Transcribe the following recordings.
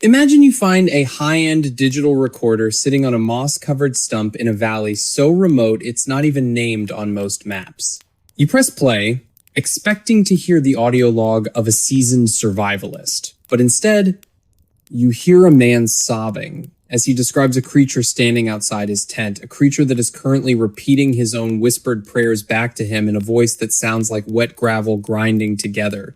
Imagine you find a high-end digital recorder sitting on a moss-covered stump in a valley so remote it's not even named on most maps. You press play, expecting to hear the audio log of a seasoned survivalist, but instead, you hear a man sobbing as he describes a creature standing outside his tent, a creature that is currently repeating his own whispered prayers back to him in a voice that sounds like wet gravel grinding together.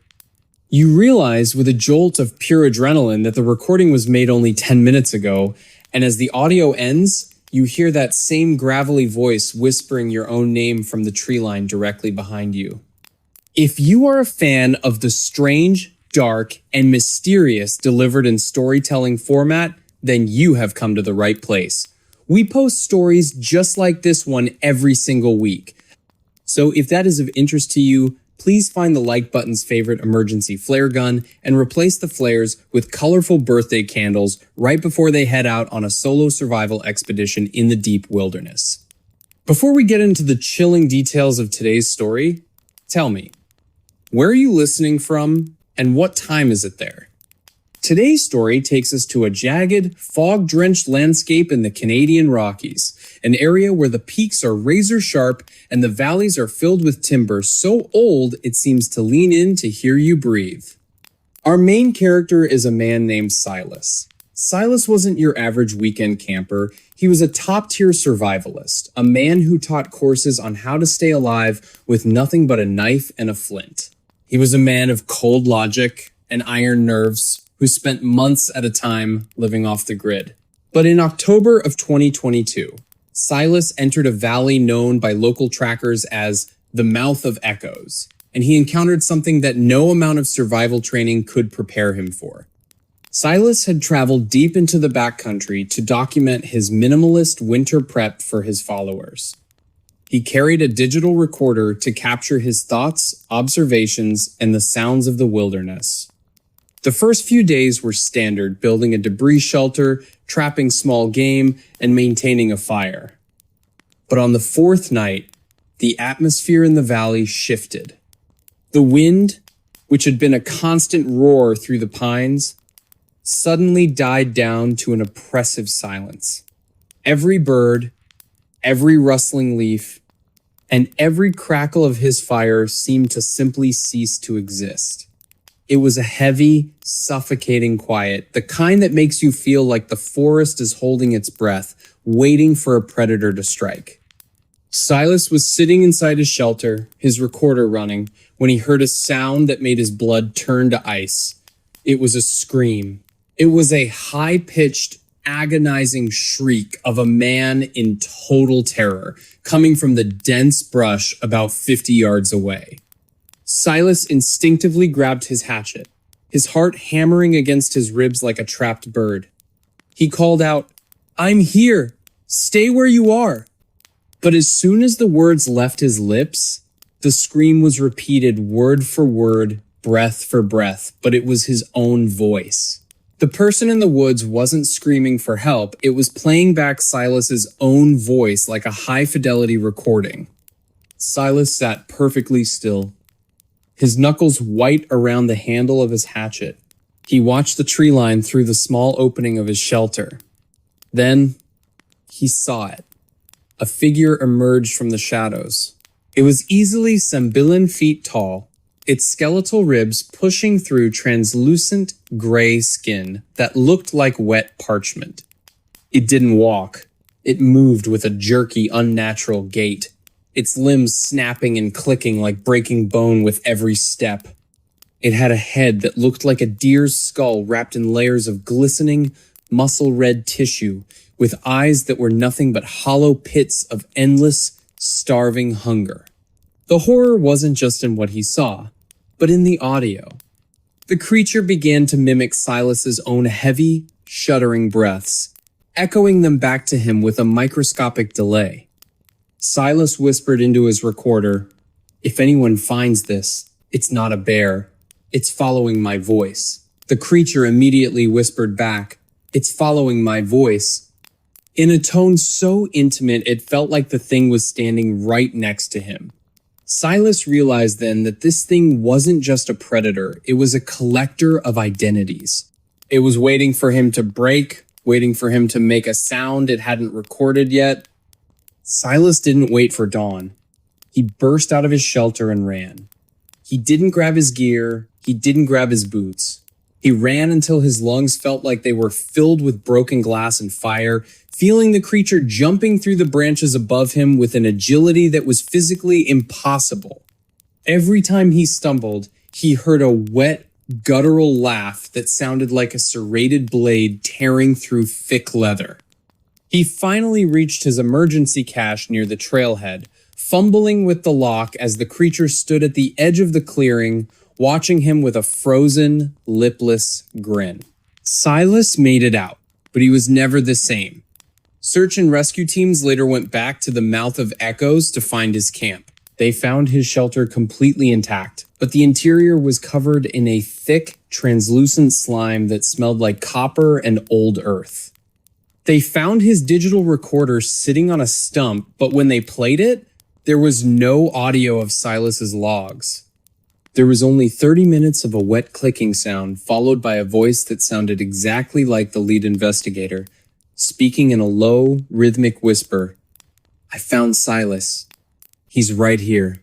You realize with a jolt of pure adrenaline that the recording was made only 10 minutes ago, and as the audio ends, you hear that same gravelly voice whispering your own name from the tree line directly behind you. If you are a fan of the strange, dark, and mysterious delivered in storytelling format, then you have come to the right place. We post stories just like this one every single week. So if that is of interest to you, please find the like button's favorite emergency flare gun and replace the flares with colorful birthday candles right before they head out on a solo survival expedition in the deep wilderness. Before we get into the chilling details of today's story, tell me, where are you listening from and what time is it there? Today's story takes us to a jagged, fog-drenched landscape in the Canadian Rockies, an area where the peaks are razor-sharp and the valleys are filled with timber so old it seems to lean in to hear you breathe. Our main character is a man named Silas. Silas wasn't your average weekend camper. He was a top-tier survivalist, a man who taught courses on how to stay alive with nothing but a knife and a flint. He was a man of cold logic and iron nerves, who spent months at a time living off the grid. But in October of 2022, Silas entered a valley known by local trackers as the Mouth of Echoes, and he encountered something that no amount of survival training could prepare him for. Silas had traveled deep into the backcountry to document his minimalist winter prep for his followers. He carried a digital recorder to capture his thoughts, observations, and the sounds of the wilderness. The first few days were standard, building a debris shelter, trapping small game, and maintaining a fire. But on the fourth night, the atmosphere in the valley shifted. The wind, which had been a constant roar through the pines, suddenly died down to an oppressive silence. Every bird, every rustling leaf, and every crackle of his fire seemed to simply cease to exist. It was a heavy, suffocating quiet, the kind that makes you feel like the forest is holding its breath, waiting for a predator to strike. Silas was sitting inside his shelter, his recorder running, when he heard a sound that made his blood turn to ice. It was a scream. It was a high-pitched, agonizing shriek of a man in total terror, coming from the dense brush about 50 yards away. Silas instinctively grabbed his hatchet, his heart hammering against his ribs like a trapped bird. He called out, "I'm here! Stay where you are!" But as soon as the words left his lips, the scream was repeated word for word, breath for breath, but it was his own voice. The person in the woods wasn't screaming for help, it was playing back Silas's own voice like a high-fidelity recording. Silas sat perfectly still, his knuckles white around the handle of his hatchet. He watched the tree line through the small opening of his shelter. Then, he saw it. A figure emerged from the shadows. It was easily some billion feet tall, its skeletal ribs pushing through translucent gray skin that looked like wet parchment. It didn't walk. It moved with a jerky, unnatural gait, its limbs snapping and clicking like breaking bone with every step. It had a head that looked like a deer's skull wrapped in layers of glistening, muscle-red tissue, with eyes that were nothing but hollow pits of endless, starving hunger. The horror wasn't just in what he saw, but in the audio. The creature began to mimic Silas's own heavy, shuddering breaths, echoing them back to him with a microscopic delay. Silas whispered into his recorder, "If anyone finds this, it's not a bear. It's following my voice." The creature immediately whispered back, "It's following my voice." In a tone so intimate it felt like the thing was standing right next to him. Silas realized then that this thing wasn't just a predator, it was a collector of identities. It was waiting for him to break, waiting for him to make a sound it hadn't recorded yet. Silas didn't wait for dawn. He burst out of his shelter and ran. He didn't grab his gear. He didn't grab his boots. He ran until his lungs felt like they were filled with broken glass and fire, feeling the creature jumping through the branches above him with an agility that was physically impossible. Every time he stumbled, he heard a wet, guttural laugh that sounded like a serrated blade tearing through thick leather. He finally reached his emergency cache near the trailhead, fumbling with the lock as the creature stood at the edge of the clearing, watching him with a frozen, lipless grin. Silas made it out, but he was never the same. Search and rescue teams later went back to the mouth of Echoes to find his camp. They found his shelter completely intact, but the interior was covered in a thick, translucent slime that smelled like copper and old earth. They found his digital recorder sitting on a stump, but when they played it, there was no audio of Silas's logs. There was only 30 minutes of a wet clicking sound, followed by a voice that sounded exactly like the lead investigator, speaking in a low, rhythmic whisper. "I found Silas. He's right here."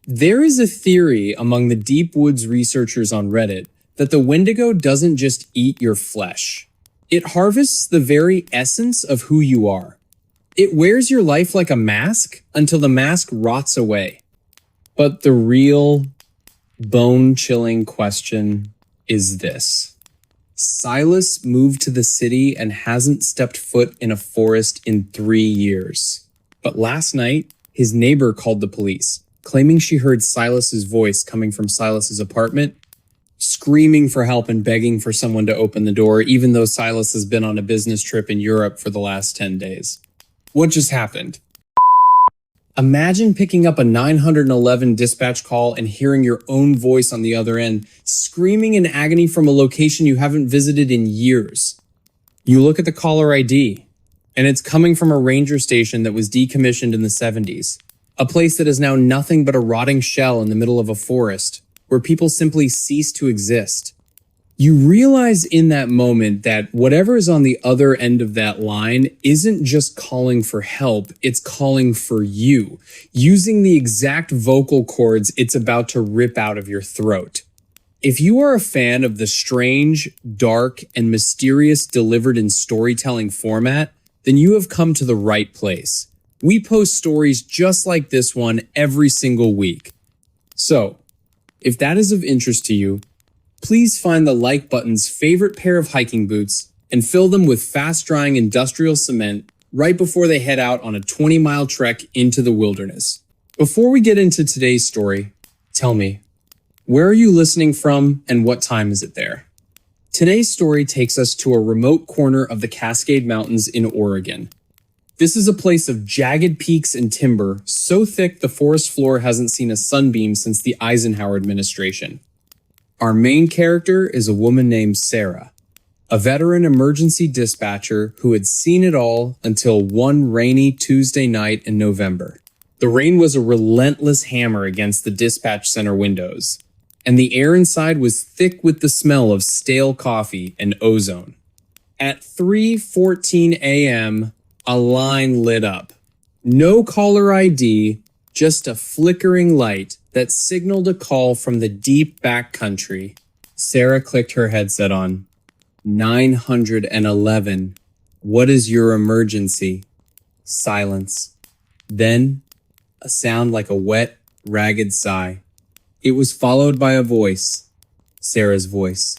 There is a theory among the Deep Woods researchers on Reddit that the Wendigo doesn't just eat your flesh. It harvests the very essence of who you are. It wears your life like a mask until the mask rots away. But the real, bone-chilling question is this. Silas moved to the city and hasn't stepped foot in a forest in 3 years. But last night, his neighbor called the police, claiming she heard Silas's voice coming from Silas's apartment, screaming for help and begging for someone to open the door, even though Silas has been on a business trip in Europe for the last 10 days. What just happened? Imagine picking up a 911 dispatch call and hearing your own voice on the other end, screaming in agony from a location you haven't visited in years. You look at the caller ID, and it's coming from a ranger station that was decommissioned in the 70s, a place that is now nothing but a rotting shell in the middle of a forest, where people simply cease to exist. You realize in that moment that whatever is on the other end of that line isn't just calling for help, it's calling for you, using the exact vocal cords it's about to rip out of your throat. If you are a fan of the strange, dark, and mysterious delivered in storytelling format, then you have come to the right place. We post stories just like this one every single week. So, if that is of interest to you, please find the like button's favorite pair of hiking boots and fill them with fast-drying industrial cement right before they head out on a 20-mile trek into the wilderness. Before we get into today's story, tell me, where are you listening from and what time is it there? Today's story takes us to a remote corner of the Cascade Mountains in Oregon. This is a place of jagged peaks and timber so thick the forest floor hasn't seen a sunbeam since the Eisenhower administration. Our main character is a woman named Sarah, a veteran emergency dispatcher who had seen it all until one rainy Tuesday night in November. The rain was a relentless hammer against the dispatch center windows, and the air inside was thick with the smell of stale coffee and ozone. At 3:14 a.m., a line lit up. No caller ID, just a flickering light that signaled a call from the deep backcountry. Sarah clicked her headset on. 911. What is your emergency? Silence. Then, a sound like a wet, ragged sigh. It was followed by a voice. Sarah's voice.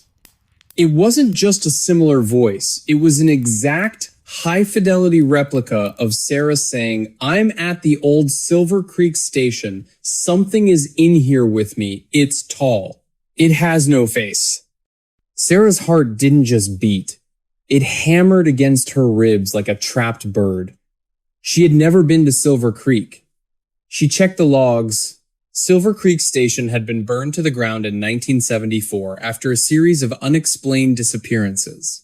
It wasn't just a similar voice. It was an exact, high-fidelity replica of Sarah saying, "I'm at the old Silver Creek station. Something is in here with me. It's tall. It has no face." Sarah's heart didn't just beat. It hammered against her ribs like a trapped bird. She had never been to Silver Creek. She checked the logs. Silver Creek Station had been burned to the ground in 1974 after a series of unexplained disappearances.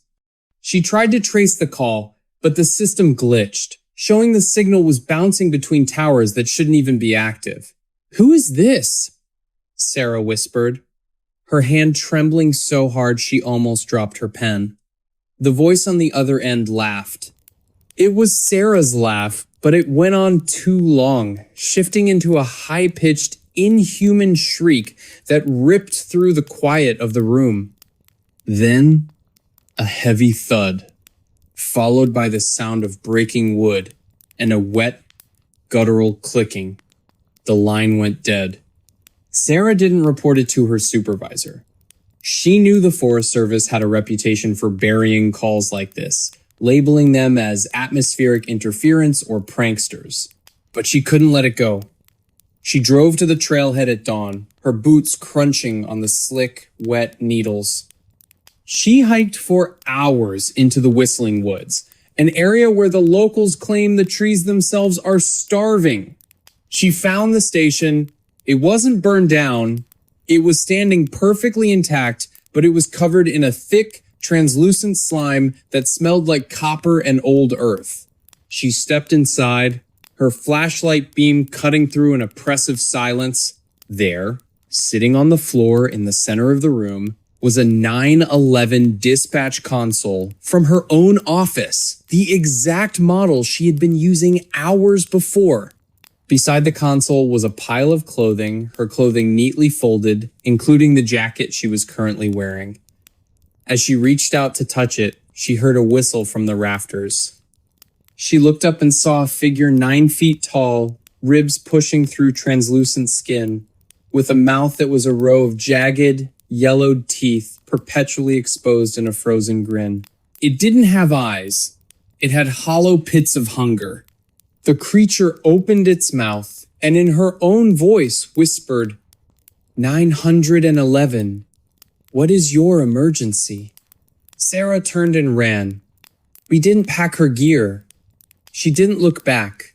She tried to trace the call, but the system glitched, showing the signal was bouncing between towers that shouldn't even be active. "Who is this?" Sarah whispered. her hand trembling so hard she almost dropped her pen. The voice on the other end laughed. It was Sarah's laugh, but it went on too long, shifting into a high-pitched, inhuman shriek that ripped through the quiet of the room. Then, a heavy thud, followed by the sound of breaking wood and a wet, guttural clicking. The line went dead. Sarah didn't report it to her supervisor. She knew the Forest Service had a reputation for burying calls like this, labeling them as atmospheric interference or pranksters. But she couldn't let it go. She drove to the trailhead at dawn, her boots crunching on the slick, wet needles. She hiked for hours into the Whistling Woods, an area where the locals claim the trees themselves are starving. She found the station. It wasn't burned down. It was standing perfectly intact, but it was covered in a thick, translucent slime that smelled like copper and old earth. She stepped inside, her flashlight beam cutting through an oppressive silence. There, sitting on the floor in the center of the room, was a 911 dispatch console from her own office, the exact model she had been using hours before. Beside the console was a pile of clothing, her clothing neatly folded, including the jacket she was currently wearing. As she reached out to touch it, she heard a whistle from the rafters. She looked up and saw a figure 9 feet tall, ribs pushing through translucent skin, with a mouth that was a row of jagged, yellowed teeth perpetually exposed in a frozen grin. It didn't have eyes. It had hollow pits of hunger. The creature opened its mouth and in her own voice whispered, 911, what is your emergency? Sarah turned and ran. We didn't pack her gear. She didn't look back.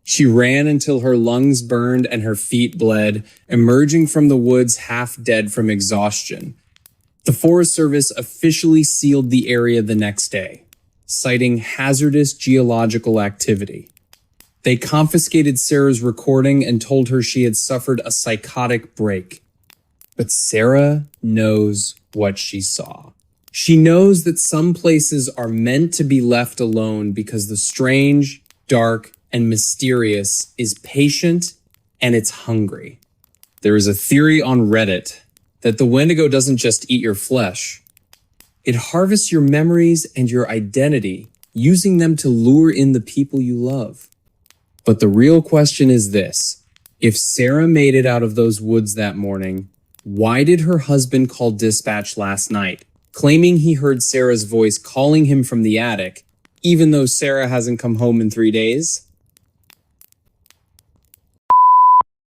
She ran until her lungs burned and her feet bled, emerging from the woods half dead from exhaustion. The Forest Service officially sealed the area the next day, citing hazardous geological activity. They confiscated Sarah's recording and told her she had suffered a psychotic break. But Sarah knows what she saw. She knows that some places are meant to be left alone because the strange, dark, and mysterious is patient and it's hungry. There is a theory on Reddit that the Wendigo doesn't just eat your flesh. It harvests your memories and your identity, using them to lure in the people you love. But the real question is this. If Sarah made it out of those woods that morning, why did her husband call dispatch last night, claiming he heard Sarah's voice calling him from the attic, even though Sarah hasn't come home in 3 days?